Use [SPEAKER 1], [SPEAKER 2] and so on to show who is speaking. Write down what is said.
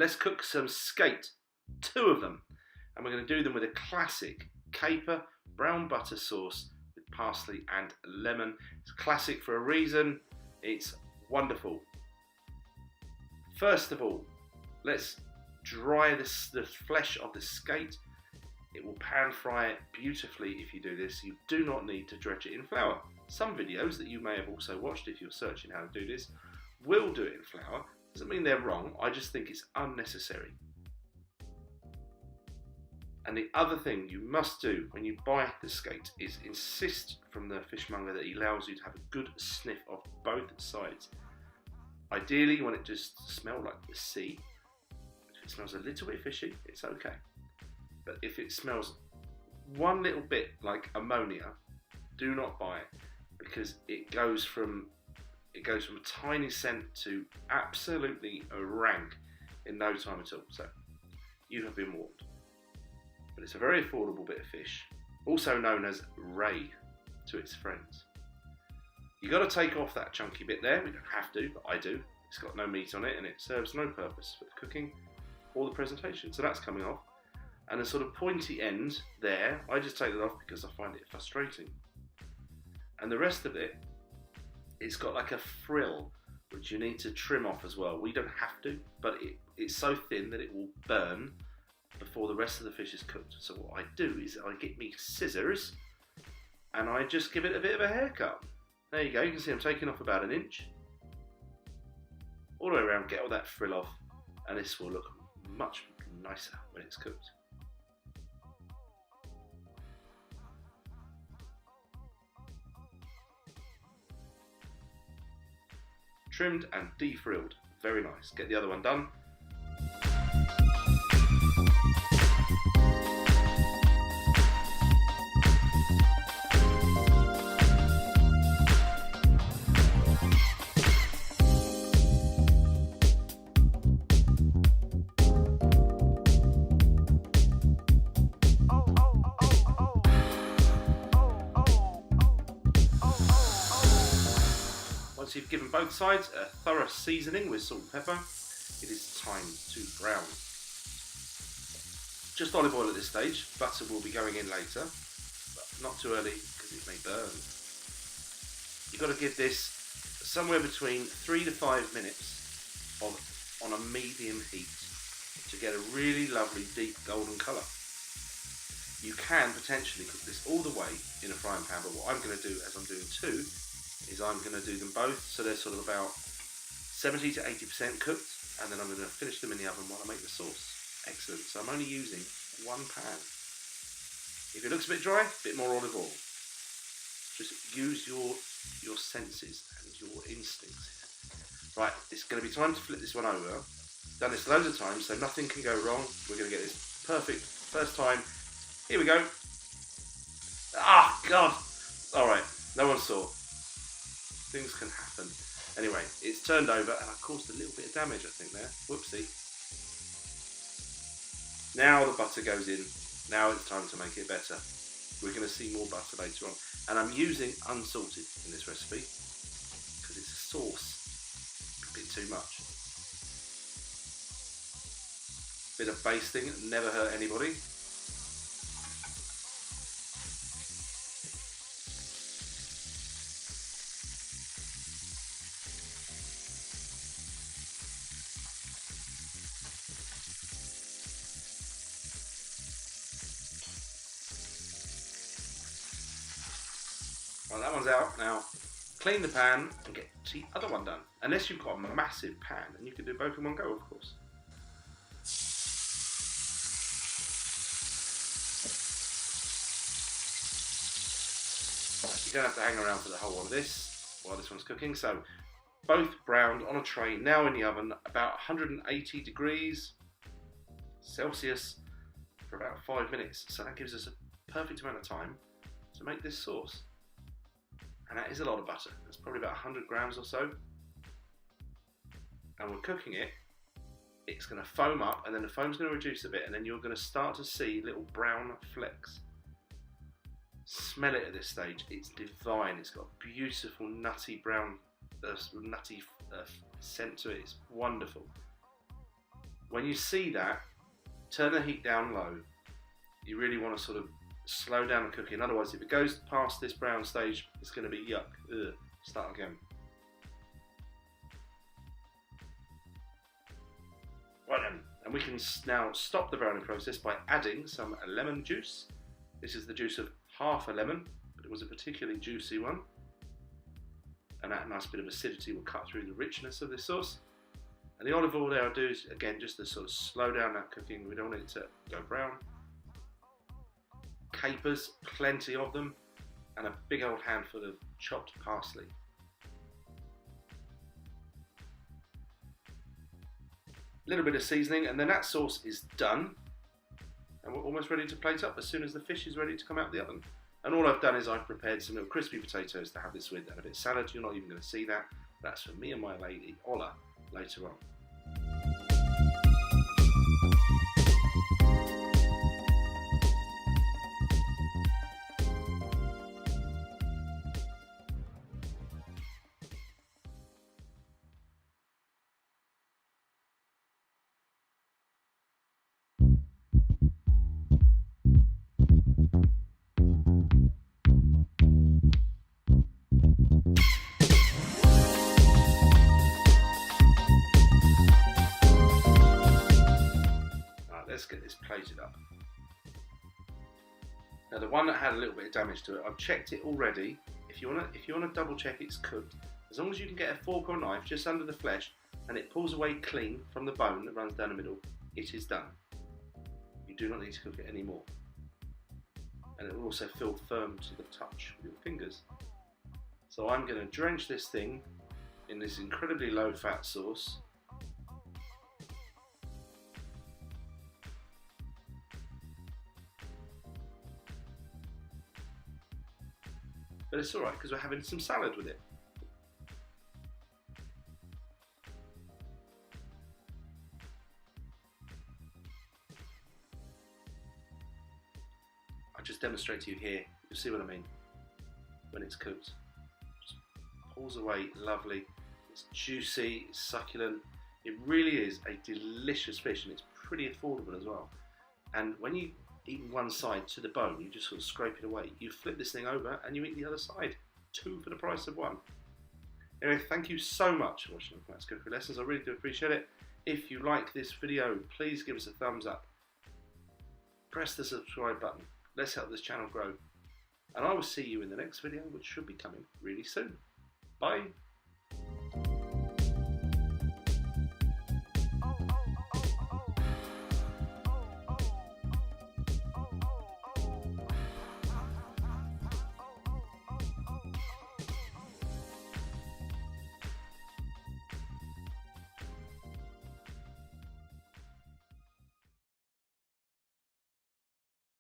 [SPEAKER 1] let's cook some skate, 2 of them. And we're going to do them with a classic caper brown butter sauce with parsley and lemon. It's classic for a reason, it's wonderful. First of all, let's dry the flesh of the skate. It will pan fry it beautifully if you do this. You do not need to dredge it in flour. Some videos that you may have also watched if you're searching how to do this will do it in flour. Doesn't mean they're wrong, I just think it's unnecessary. And the other thing you must do when you buy the skate is insist from the fishmonger that he allows you to have a good sniff of both sides. Ideally you want it just to smell like the sea. If it smells a little bit fishy, it's okay. But if it smells one little bit like ammonia, do not buy it, because it goes from a tiny scent to absolutely rank in no time at all. So you have been warned. But it's a very affordable bit of fish, also known as ray to its friends. You got to take off that chunky bit there. We don't have to, but I do. It's got no meat on it and it serves no purpose for the cooking or the presentation. So that's coming off. And the sort of pointy end there, I just take it off because I find it frustrating. And the rest of it, it's got like a frill which you need to trim off as well. We don't have to, but it's so thin that it will burn before the rest of the fish is cooked. So what I do is I get me scissors and I just give it a bit of a haircut. There you go, you can see I'm taking off about 1 inch. All the way around, get all that frill off, and this will look much nicer when it's cooked. Trimmed and defrilled, very nice. Get the other one done. Once you've given both sides a thorough seasoning with salt and pepper, it is time to brown. Just olive oil at this stage, butter will be going in later, but not too early because it may burn. You've got to give this somewhere between 3 to 5 minutes on a medium heat to get a really lovely deep golden colour. You can potentially cook this all the way in a frying pan, but what I'm going to do, as I'm doing 2, is I'm going to do them both so they're sort of about 70 to 80% cooked, and then I'm going to finish them in the oven while I make the sauce. Excellent. So I'm only using 1 pan. If it looks a bit dry, a bit more olive oil. Just use your senses and your instincts. Right, it's going to be time to flip this one over. Done this loads of times, so nothing can go wrong. We're going to get this perfect first time. Here we go. Ah, God. All right, no one saw. Things can happen. Anyway, it's turned over and I've caused a little bit of damage, I think, there. Whoopsie. Now the butter goes in. Now it's time to make it better. We're going to see more butter later on. And I'm using unsalted in this recipe because it's a sauce. A bit too much. Bit of basting, never hurt anybody. Well, that one's out now. Clean the pan and get the other one done. Unless you've got a massive pan, and you can do both in one go, of course. You don't have to hang around for the whole of this while this one's cooking. So both browned on a tray, now in the oven, about 180 degrees Celsius for about 5 minutes. So that gives us a perfect amount of time to make this sauce. And that is a lot of butter. It's probably about 100 grams or so. And we're cooking it. It's going to foam up, and then the foam's going to reduce a bit, and then you're going to start to see little brown flecks. Smell it at this stage. It's divine. It's got a beautiful nutty brown, nutty scent to it. It's wonderful. When you see that, turn the heat down low. You really want to sort of slow down the cooking, otherwise if it goes past this brown stage, it's going to be yuck. Ugh. Start again. Right then, and we can now stop the browning process by adding some lemon juice. This is the juice of half a lemon, but it was a particularly juicy one. And that nice bit of acidity will cut through the richness of this sauce. And the olive oil there I'll do is, again, just to sort of slow down that cooking. We don't want it to go brown. Capers, plenty of them, and a big old handful of chopped parsley. A little bit of seasoning, and then that sauce is done. And we're almost ready to plate up as soon as the fish is ready to come out of the oven. And all I've done is I've prepared some little crispy potatoes to have this with, and a bit of salad. You're not even going to see that. That's for me and my lady, Ola, later on. Let's get this plated up. Now the one that had a little bit of damage to it, I've checked it already. If you want to double check it's cooked, as long as you can get a fork or knife just under the flesh and it pulls away clean from the bone that runs down the middle, it is done. You do not need to cook it anymore. And it will also feel firm to the touch with your fingers. So I'm going to drench this thing in this incredibly low fat sauce. But it's alright because we're having some salad with it. I'll just demonstrate to you here. You'll see what I mean when it's cooked. Just pulls away lovely. It's juicy, it's succulent. It really is a delicious fish, and it's pretty affordable as well. And when you eat one side to the bone, you just sort of scrape it away. You flip this thing over and you eat the other side. 2 for the price of 1. Anyway, thank you so much for watching Matt's Cookery Lessons. I really do appreciate it. If you like this video, please give us a thumbs up. Press the subscribe button. Let's help this channel grow. And I will see you in the next video, which should be coming really soon. Bye.